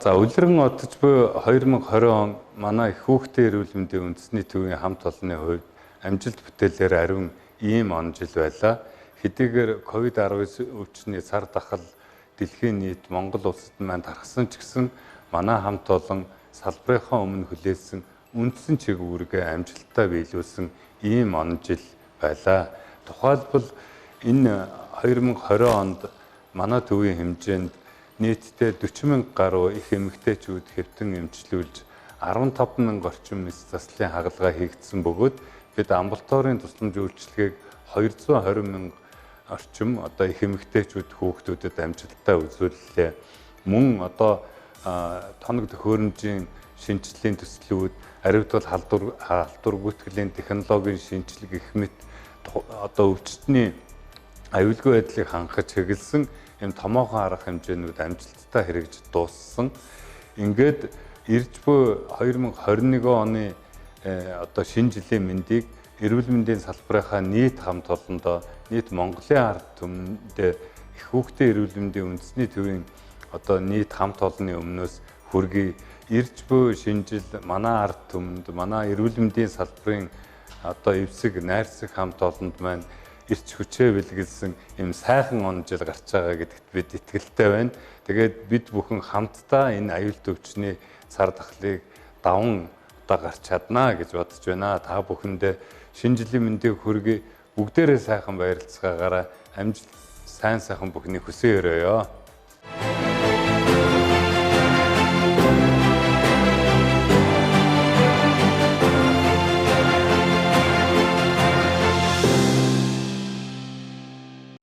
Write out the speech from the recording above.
За улиран одож буй 2020 он манай их хүүхдийн эрүүл мэндийн үндэсний төвийн хамт олонны хувьд амжилт бүтээлээр ариун ийм он жил байлаа. Хэдийгээр COVID-19 өвчний сар дахал дэлхийн нийт Монгол улсад маань тархсан ч гэсэн манай хамт олон салбарынхаа өмнө хүлээсэн үндсэн чиг үүргээ амжилттай биелүүлсэн ийм он жил байлаа. Тухайлбал энэ 2020 онд манай төвийн хэмжээнд нийтдээ 40,000 гаруй их эмэгтэйчүүд хэвтэн эмчлүүлж 15,000 орчим эс заслын хагалгаа хийгдсэн бөгөөд бид амбулаторийн тусламж үйлчилгээг 220,000 орчим одоо их эмэгтэйчүүд хүүхдүүдэд амжилттай үзүүллээ. Мөн одоо тоног төхөөрөмжийн шинжилгээний төслүүд, ариутгал халдвар гүйтгэлийн технологийн шинжилгээ гэх мэт одоо өвчтний аюулгүй байдлыг хангах чиглэсэн ийм томоохон арга хэмжээнүүд амжилттай хэрэгжиж дууссан. Ингээд ирж буй 2021 оны одоо шинэ жилийн мэндийг эрүүл мэндийн салбарынхаа нийт хамт олондоо нийт Монголын ард түмэнд их хүүхдийн эрүүл мэндийн үндэсний төвийн одоо нийт хамт олонны өмнөөс хүргэе. Ирж буй шинэ жил манай ард түмэнд манай эрүүл мэндийн салбарын одоо эвсэг найрсаг хамт олонд маань эрч хүчээ бэлгэлсэн юм сайхан он жил гарч байгаа гэдэгт бид итгэлтэй байна. Тэгээд бид бүхэн хамтдаа энэ аюулт өвчний сар дахлыг даван одоо гарч чаднаа гэж бодож байна. Та бүхэндээ шинэ жилийн мэндийг хүргэе. Бүгдээрээ сайхан баярлцгаагаараа амжилт сайн сайхан бүхний хүсэн өрөөё.